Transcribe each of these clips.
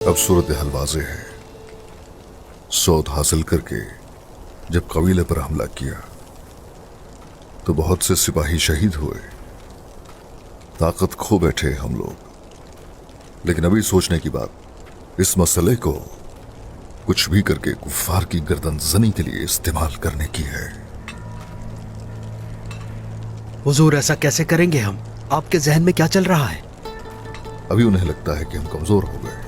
अब सूरत हाल वाज़ेह है। सौद हासिल करके जब कबीले पर हमला किया तो बहुत से सिपाही शहीद हुए, ताकत खो बैठे हम लोग। लेकिन अभी सोचने की बात इस मसले को कुछ भी करके कुफ्फार की गर्दन जनी के लिए इस्तेमाल करने की है। हुजूर, ऐसा कैसे करेंगे हम? आपके जहन में क्या चल रहा है? अभी उन्हें लगता है कि हम कमजोर हो गए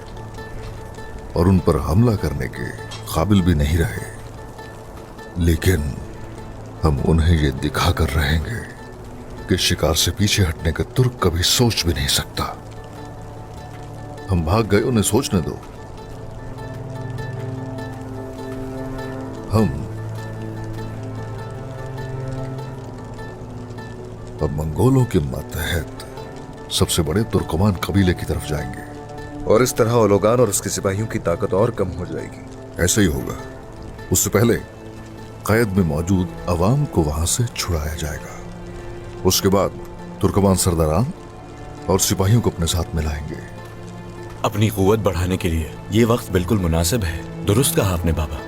और उन पर हमला करने के काबिल भी नहीं रहे, लेकिन हम उन्हें ये दिखाकर रहेंगे कि शिकार से पीछे हटने का तुर्क कभी सोच भी नहीं सकता। हम भाग गए, उन्हें सोचने दो। हम अब मंगोलों के मातहत सबसे बड़े तुर्कमान कबीले की तरफ जाएंगे और इस तरह ओलोगान और उसके सिपाहियों की ताकत और कम हो जाएगी। ऐसा ही होगा। उससे पहले कैद में मौजूद अवाम को वहां से छुड़ाया जाएगा। उसके बाद तुर्कमान सरदारान और सिपाहियों को अपने साथ मिलाएंगे। अपनी कुव्वत बढ़ाने के लिए ये वक्त बिल्कुल मुनासिब है। दुरुस्त कहा आपने बाबा।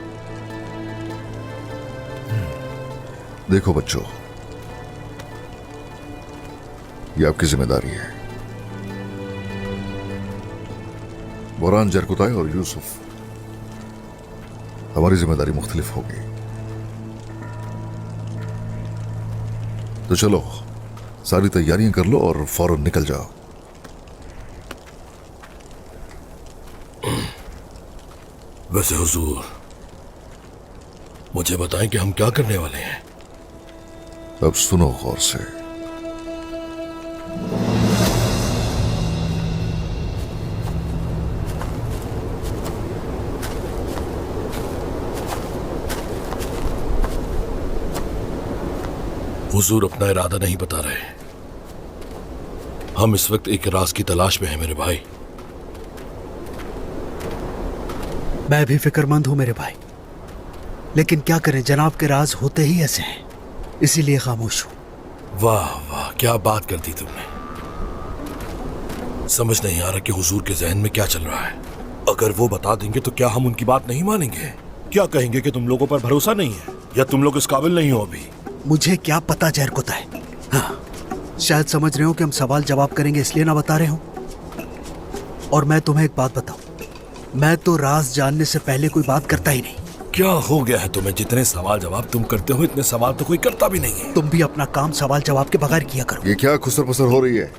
देखो बच्चों, ये आपकी जिम्मेदारी है। बोरान, जरकुताय और यूसुफ, हमारी जिम्मेदारी मुख्तलिफ होगी। तो चलो, सारी तैयारियां कर लो और फौरन निकल जाओ। वैसे हुजूर, मुझे बताएं कि हम क्या करने वाले हैं। अब सुनो गौर से। हुजूर अपना इरादा नहीं बता रहे। हम इस वक्त एक राज की तलाश में हैं मेरे भाई। मैं भी फिक्रमंद हूं मेरे भाई, लेकिन क्या करें, जनाब के राज होते ही ऐसे हैं, इसीलिए खामोश हूं। वाह वाह, क्या बात कर दी तुमने। समझ नहीं आ रहा कि हुजूर के जहन में क्या चल रहा है। अगर वो बता देंगे तो क्या हम उनकी बात नहीं मानेंगे? क्या कहेंगे कि तुम लोगों पर भरोसा नहीं है या तुम लोग इस काबिल नहीं हो अभी? मुझे क्या पता जरकुताय। हाँ, शायद समझ रहे हो कि हम सवाल जवाब करेंगे इसलिए ना बता रहे हो। और मैं तुम्हें एक बात बताऊं, मैं तो राज जानने से पहले कोई बात करता ही नहीं। क्या हो गया है तुम्हें? जितने सवाल जवाब तुम करते हो, इतने सवाल तो कोई करता भी नहीं है। तुम भी अपना काम सवाल जवाब के बगैर किया करो। ये क्या खुसर फसर हो रही है?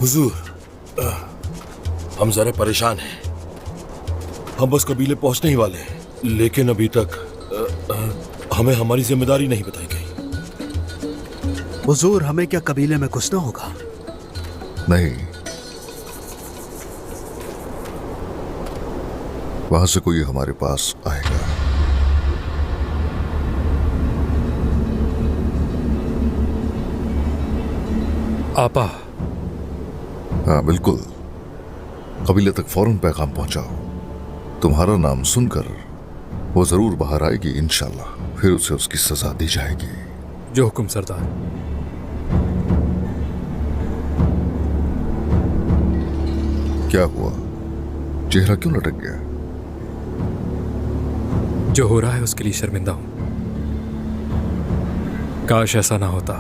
हुजूर, हम जरा परेशान हैं। हम बस कबीले पहुंचने ही वाले हैं, लेकिन अभी तक हमें हमारी जिम्मेदारी नहीं बताई गई। हुजूर, हमें क्या कबीले में घुसना होगा? नहीं, वहां से कोई हमारे पास आएगा। आपा। हाँ बिल्कुल, कबीले तक फौरन पैगाम पहुंचाओ। तुम्हारा नाम सुनकर वो जरूर बाहर आएगी इंशाल्लाह, फिर उसे उसकी सजा दी जाएगी। जो हुक्म सरदार। क्या हुआ, चेहरा क्यों लटक गया? जो हो रहा है उसके लिए शर्मिंदा हूं। काश ऐसा ना होता,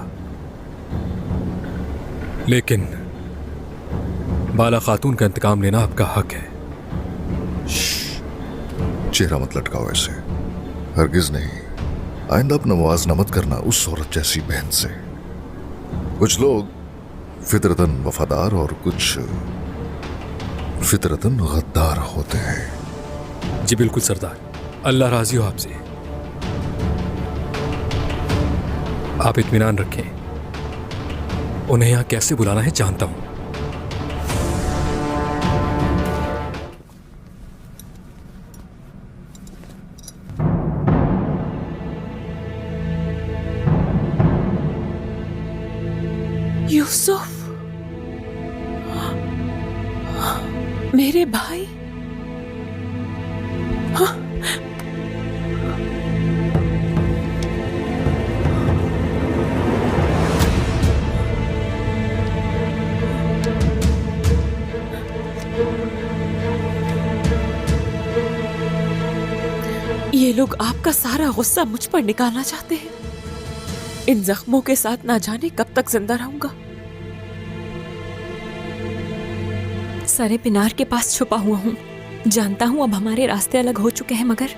लेकिन बाला खातून का इंतकाम लेना आपका हक है। चेहरा मत लटकाओ ऐसे, हरगिज नहीं। आइंदा अपना मुआवजा मत करना उस औरत जैसी बहन से। कुछ लोग फितरतन वफादार और कुछ फितरतन गद्दार होते हैं। जी बिल्कुल सरदार, अल्लाह राजी हो आपसे। आप इत्मीनान रखें, उन्हें यहां कैसे बुलाना है जानता हूं। यूसुफ, मेरे भाई। हाँ? ये लोग आपका सारा गुस्सा मुझ पर निकालना चाहते हैं। इन जख्मों के साथ ना जाने कब तक जिंदा रहूंगा। सरे पिनार के पास छुपा हुआ हूँ। जानता हूँ अब हमारे रास्ते अलग हो चुके हैं, मगर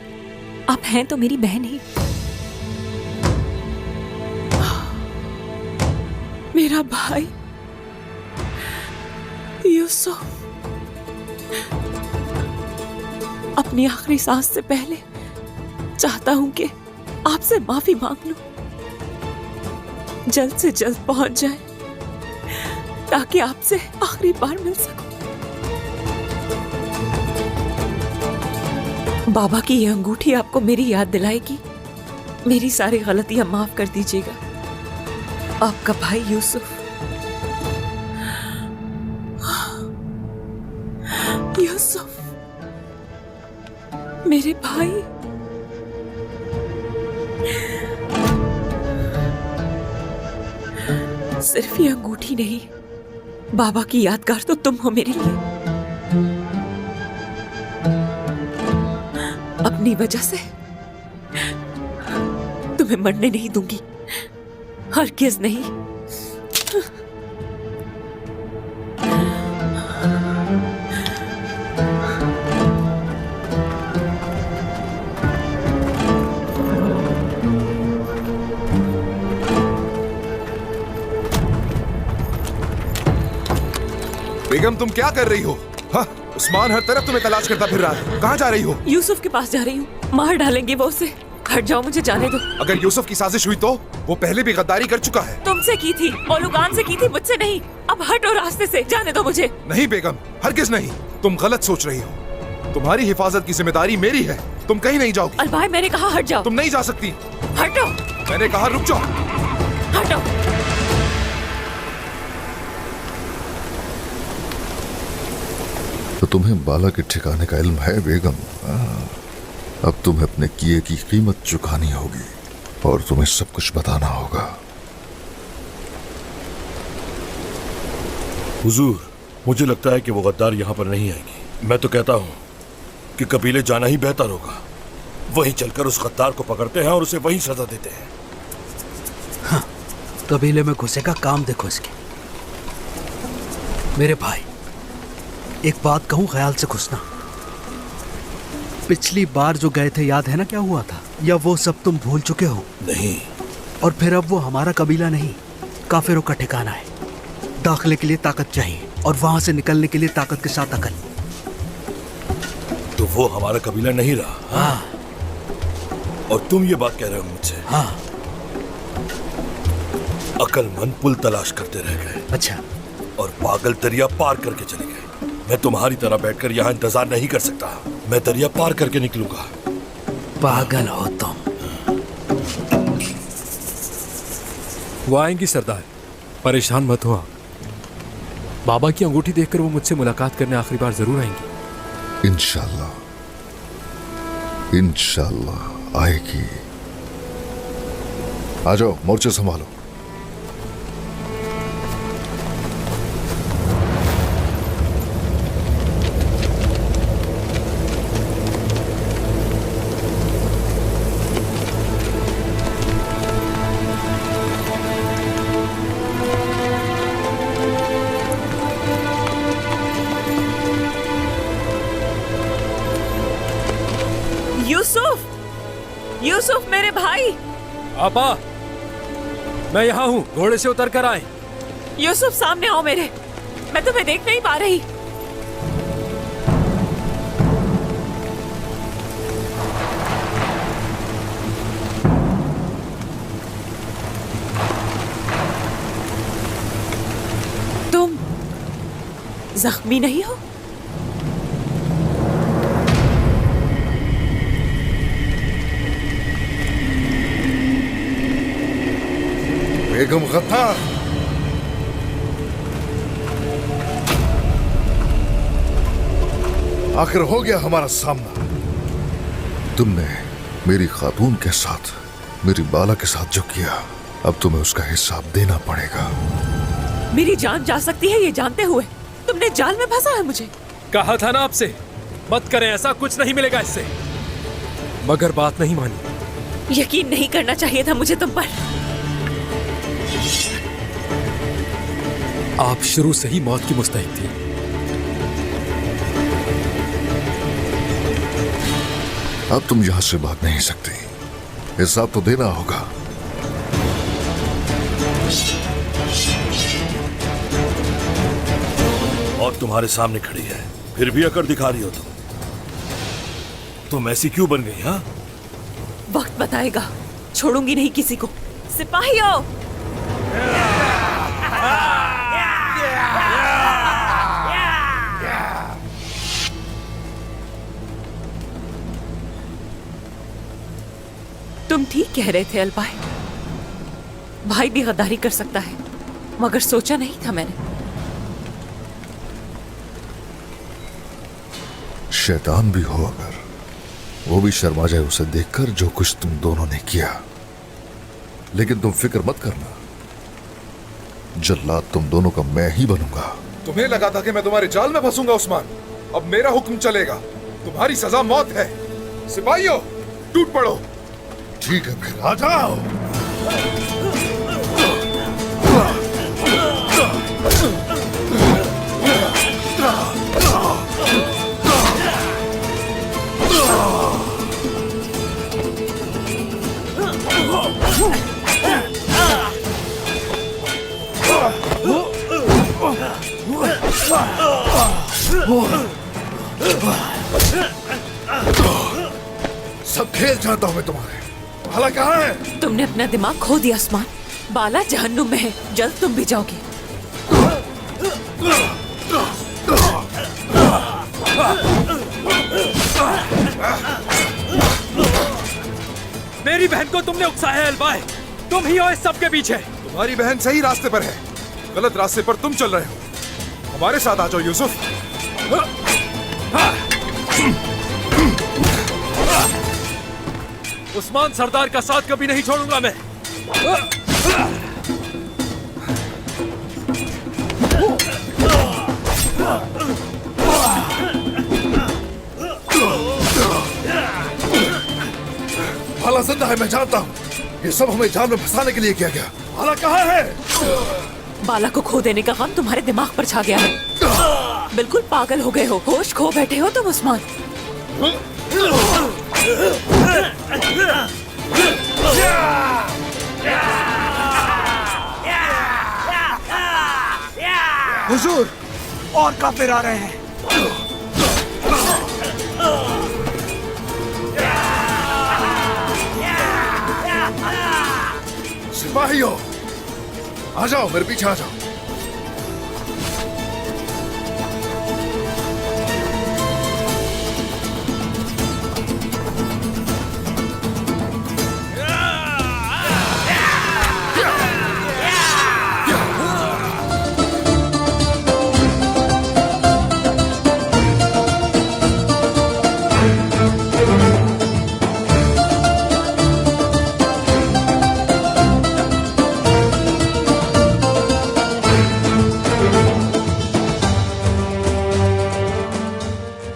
आप हैं तो मेरी बहन ही। मेरा भाई यूसुफ, अपनी आखिरी सांस से पहले चाहता हूं कि आपसे माफी मांग लूं, जल्द से जल्द पहुंच जाए ताकि आपसे आखिरी बार मिल सकूं। बाबा की ये अंगूठी आपको मेरी याद दिलाएगी। मेरी सारी गलतियां माफ कर दीजिएगा। आपका भाई यूसुफ। यूसुफ, मेरे भाई। सिर्फ ये अंगूठी नहीं, बाबा की यादगार तो तुम हो मेरे लिए। अपनी वजह से तुम्हें मरने नहीं दूंगी, हरगिज़ नहीं। बेगम, तुम क्या कर रही हो? हाँ, उस्मान हर तरफ तुम्हें तलाश करता फिर रहा है। कहाँ जा रही हो? यूसुफ के पास जा रही हूँ। मार डालेंगे वो उसे। हट जाओ, मुझे जाने दो। अगर यूसुफ की साजिश हुई तो वो पहले भी गद्दारी कर चुका है। तुमसे की थी, ओलुगान से की थी, मुझसे नहीं। अब हटो रास्ते से, जाने दो मुझे। नहीं बेगम, हरगिज़ नहीं। तुम गलत सोच रही हो। तुम्हारी हिफाजत की जिम्मेदारी मेरी है। तुम कहीं नहीं जाओगी। अलबाई, मैंने कहा हट जाओ। तुम नहीं जा सकती। हटो। मैंने कहा रुक जाओ। हटो। तो तुम्हें बाला के ठिकाने का इल्म है बेगम। अब तुम्हें अपने किए की कीमत चुकानी होगी और तुम्हें सब कुछ बताना होगा। हुजूर, मुझे लगता है कि वो गद्दार यहाँ पर नहीं आएगी। मैं तो कहता हूँ कि कबीले जाना ही बेहतर होगा। वहीं चलकर उस गद्दार को पकड़ते हैं और उसे वहीं सजा देते हैं। हाँ, कबीले में घुसेगा, काम देखो इसके। मेरे भाई, एक बात कहूं, ख्याल से घुसना। पिछली बार जो गए थे याद है ना क्या हुआ था? या वो सब तुम भूल चुके हो? नहीं। और फिर अब वो हमारा कबीला नहीं, काफिरों का ठिकाना है। दाखिले के लिए ताकत चाहिए और वहां से निकलने के लिए ताकत के साथ अकल। तो वो हमारा कबीला नहीं रहा? हाँ। और तुम ये बात कह रहे हो मुझसे? हाँ। अकलमंद पुल तलाश करते रह गए। अच्छा। और पागल दरिया पार करके चले गए। मैं तुम्हारी तरह बैठकर यहाँ इंतजार नहीं कर सकता। मैं दरिया पार करके निकलूंगा। पागल हो तुम। वो आएंगी सरदार, परेशान मत हो आप। बाबा की अंगूठी देखकर वो मुझसे मुलाकात करने आखिरी बार जरूर आएंगी। इंशाल्लाह, इंशाल्लाह आएगी। आ जाओ, मोर्चे संभालो। यूसुफ, यूसुफ मेरे भाई। आपा, मैं यहाँ हूँ, घोड़े से उतर कर आए। यूसुफ सामने आओ मेरे, मैं तुम्हें देख नहीं पा रही। तुम जख्मी नहीं हो? बेगम गद्दार, आखिर हो गया हमारा सामना। तुमने मेरी खातून के साथ, मेरी बाला के साथ जो किया, अब तुम्हें उसका हिसाब देना पड़ेगा। मेरी जान जा सकती है ये जानते हुए तुमने जाल में फंसा है मुझे। कहा था ना आपसे, मत करें ऐसा, कुछ नहीं मिलेगा इससे। मगर बात नहीं मानी। यकीन नहीं करना चाहिए था मुझे तुम पर। आप शुरू से ही मौत की मुस्तहिक थी। अब तुम यहां से भाग नहीं सकती, हिसाब तो देना होगा। और तुम्हारे सामने खड़ी है, फिर भी अकड़ दिखा रही हो तुम ऐसी क्यों बन गई? हाँ, वक्त बताएगा, छोड़ूंगी नहीं किसी को। सिपाहियों, तुम ठीक कह रहे थे अलबाई, भाई भी गद्दारी कर सकता है, मगर सोचा नहीं था मैंने। शैतान भी हो अगर, वो भी शर्मा जाए उसे देखकर जो कुछ तुम दोनों ने किया। लेकिन तुम फिक्र मत करना, जल्लाद तुम दोनों का मैं ही बनूंगा। तुम्हें लगा था कि मैं तुम्हारे जाल में फंसूंगा उस्मान, अब मेरा हुक्म चलेगा, तुम्हारी सजा मौत है। सिपाहियों, टूट पड़ो। ठीक है, फिर आ जाओ। सब खेल चाहता हूं मैं तुम्हारे। भला कहाँ है? तुमने अपना दिमाग खो दिया उस्मान। बाला जहन्नुम में है, जल्द तुम भी जाओगे। मेरी बहन को तुमने उकसाया है अलबाई, तुम ही हो इस सब के पीछे। तुम्हारी बहन सही रास्ते पर है, गलत रास्ते पर तुम चल रहे हो। हमारे साथ आ जाओ यूसुफ। उस्मान सरदार का साथ कभी नहीं छोड़ूंगा मैं। भाला जिंदा है, मैं जानता हूँ। ये सब हमें जाल में फंसाने के लिए किया गया। भाला कहाँ है? बाला को खो देने का गम तुम्हारे दिमाग पर छा गया है। बिल्कुल पागल हो गए हो, होश खो बैठे हो तुम उस्मान। हुजूर, और काफिर आ रहे हैं। सिपाहियों, आ जाओ, मेरे पीछे आ जाओ।